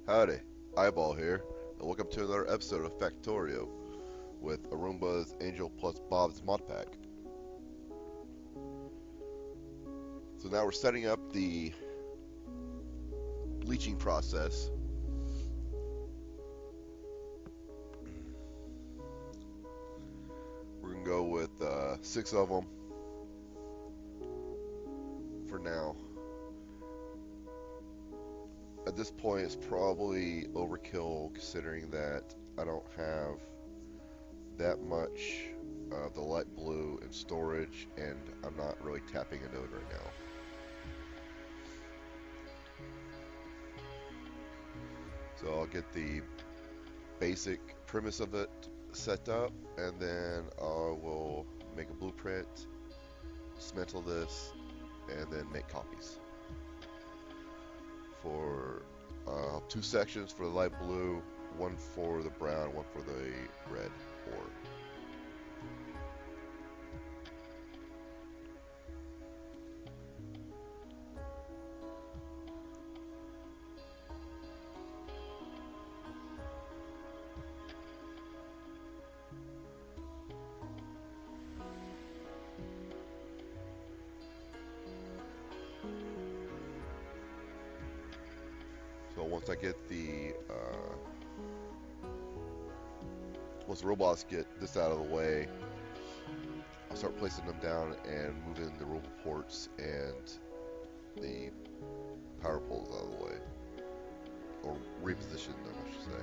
Howdy, Ayebawl here, and welcome to another episode of Factorio with Arumba's Angel plus Bob's mod pack. So now we're setting up the bleaching process. We're gonna go with 6 of them for now. At this point, it's probably overkill considering that I don't have that much of the light blue in storage, and I'm not really tapping a node right now. So I'll get the basic premise of it set up, and then I will make a blueprint, dismantle this, and then make copies for 2 sections for the light blue, 1 for the brown, 1 for the red ore. So once I get once the robots get this out of the way, I'll start placing them down and moving the robot ports and the power poles out of the way, or reposition them, I should say.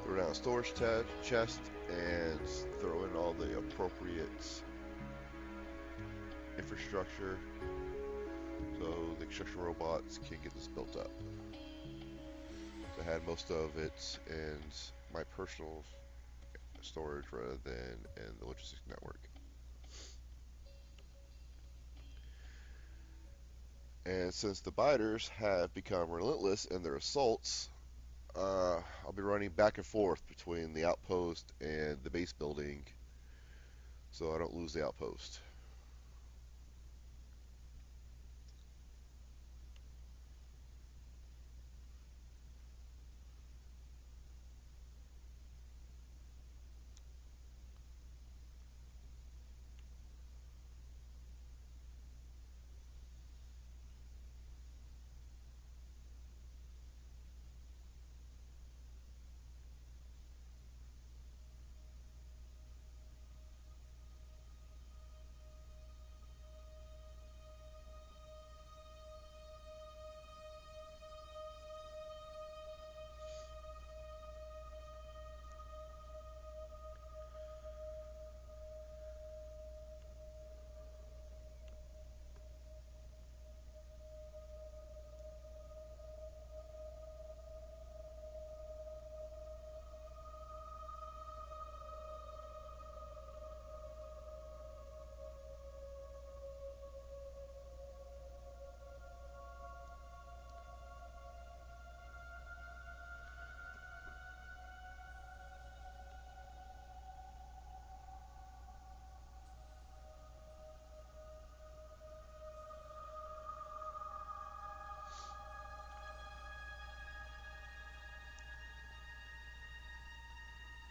Throw down a storage chest and throw in all the appropriate infrastructure so the construction robots can get this built up. So I had most of it in my personal storage rather than in the logistics network. And since the biters have become relentless in their assaults, I'll be running back and forth between the outpost and the base building so I don't lose the outpost.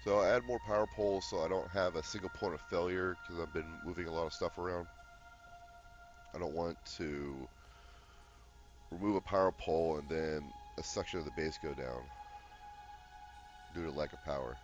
So I'll add more power poles so I don't have a single point of failure because I've been moving a lot of stuff around. I don't want to remove a power pole and then a section of the base go down due to lack of power.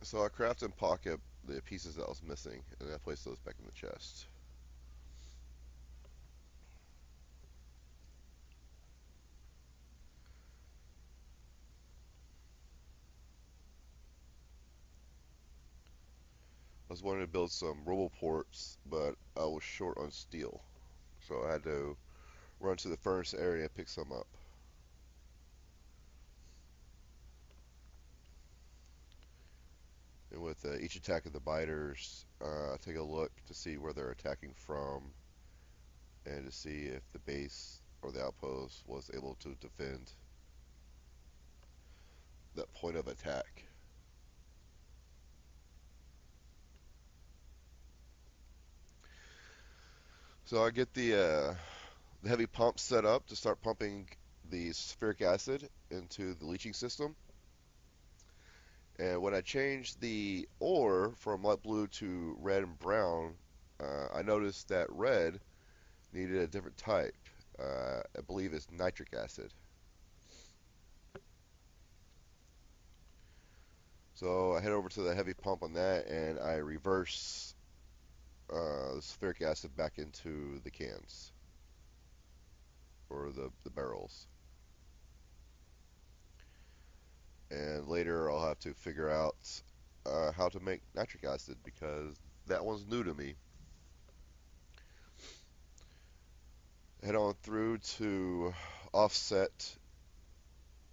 So I crafted and pocket the pieces that I was missing, and then I placed those back in the chest. I was wanting to build some roboports, but I was short on steel, so I had to run to the furnace area and pick some up. And with each attack of the biters, I take a look to see where they're attacking from, and to see if the base or the outpost was able to defend that point of attack. So I get the heavy pump set up to start pumping the sulfuric acid into the leaching system. And when I changed the ore from light blue to red and brown, I noticed that red needed a different type. I believe it's nitric acid. So I head over to the heavy pump on that, and I reverse the sulfuric acid back into the cans or the barrels. And later I'll have to figure out how to make nitric acid because that one's new to me. Head on through to offset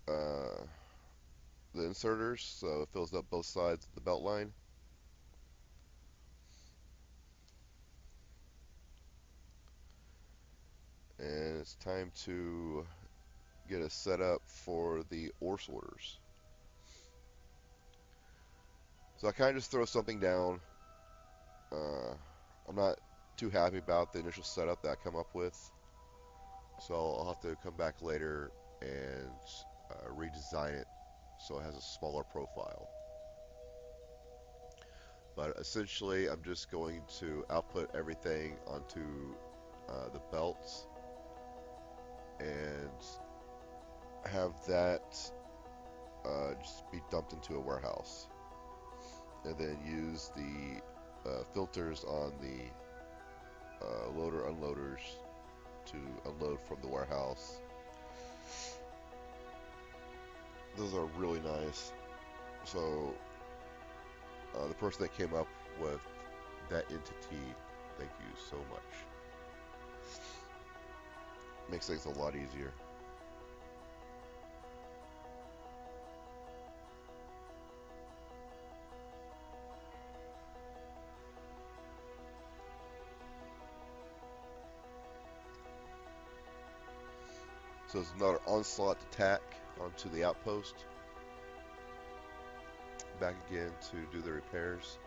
uh, the inserters so it fills up both sides of the belt line. And it's time to get a setup for the ore sorters. So I kind of just throw something down. Uh, I'm not too happy about the initial setup that I come up with, so I'll have to come back later and redesign it so it has a smaller profile. But essentially, I'm just going to output everything onto the belts and have that just be dumped into a warehouse. And then use the filters on the loader unloaders to unload from the warehouse. Those are really nice. So the person that came up with that entity, thank you so much. Makes things a lot easier. So it's another onslaught attack onto the outpost. Back again to do the repairs.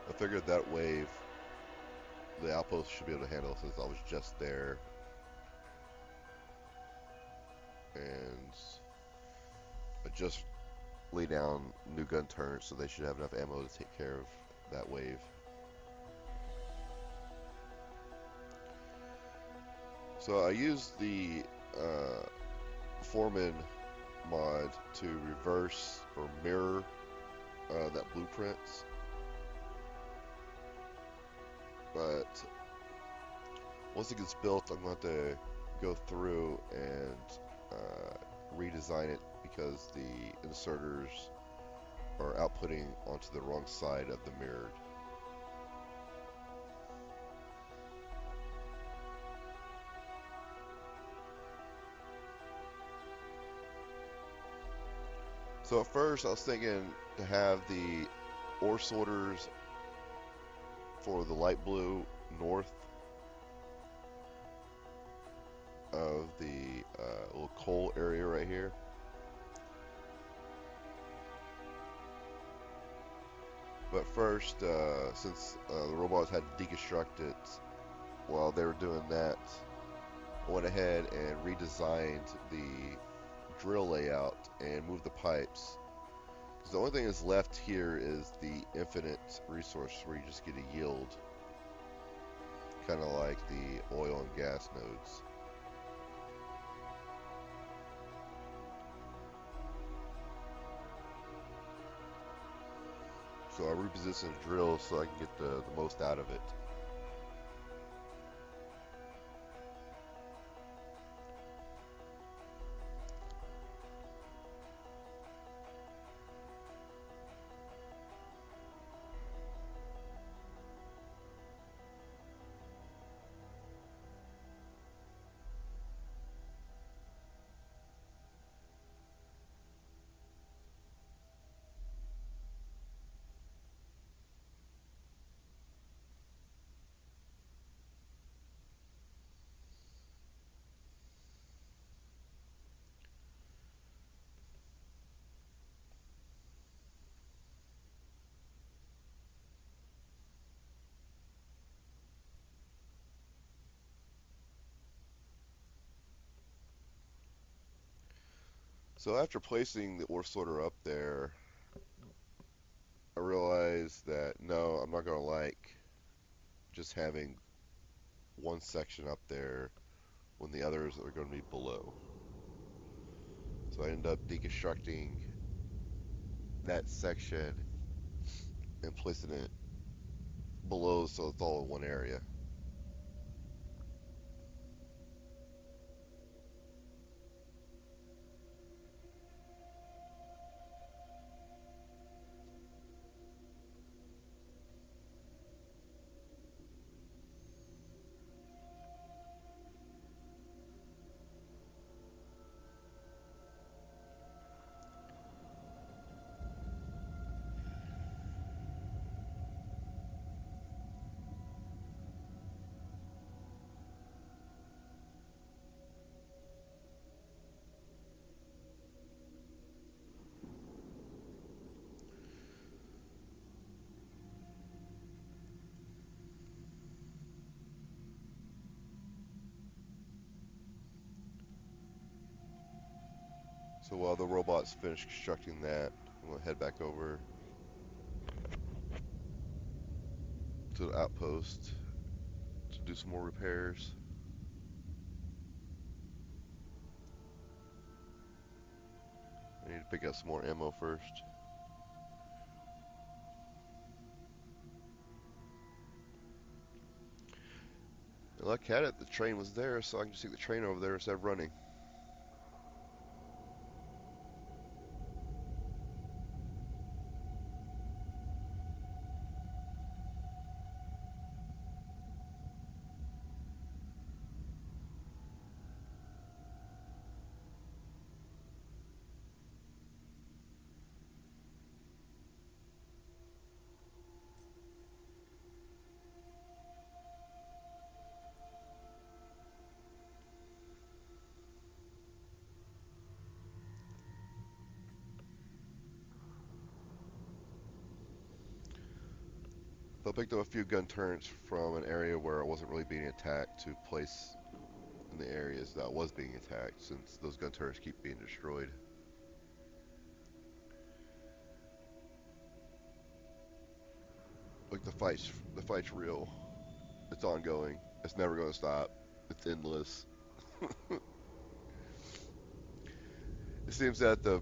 I figured that wave, the outpost should be able to handle since I was just there. And I just lay down new gun turrets, so they should have enough ammo to take care of that wave. So I used the Foreman mod to reverse or mirror that blueprint, but once it gets built, I'm going to go through and redesign it because the inserters are outputting onto the wrong side of the mirrored. So at first I was thinking to have the ore sorters for the light blue north of the little coal area right here. But first, since the robots had to deconstruct it, while they were doing that, I went ahead and redesigned the drill layout and moved the pipes. Because the only thing that's left here is the infinite resource where you just get a yield. Kind of like the oil and gas nodes. So I repositioned the drill so I can get the most out of it. So after placing the ore sorter up there, I realized that no, I'm not going to like just having one section up there when the others are going to be below. So I ended up deconstructing that section and placing it below so it's all in one area. So while the robots finish constructing that, I'm going to head back over to the outpost to do some more repairs. I need to pick up some more ammo first. And luck had it, the train was there, so I can just take the train over there instead of running. So I picked up a few gun turrets from an area where I wasn't really being attacked to place in the areas that I was being attacked, since those gun turrets keep being destroyed. Like the fight's real. It's ongoing. It's never going to stop. It's endless. It seems that the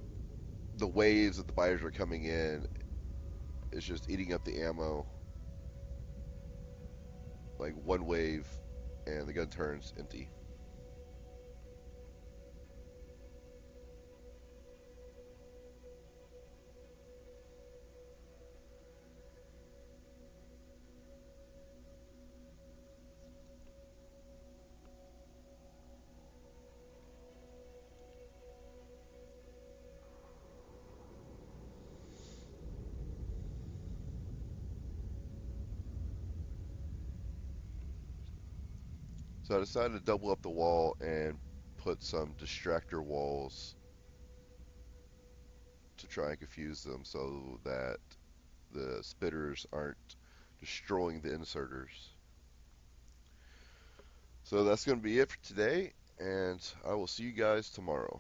waves that the fighters are coming in is just eating up the ammo. Like one wave, and the gun turns empty. So I decided to double up the wall and put some distractor walls to try and confuse them so that the spitters aren't destroying the inserters. So that's going to be it for today, and I will see you guys tomorrow.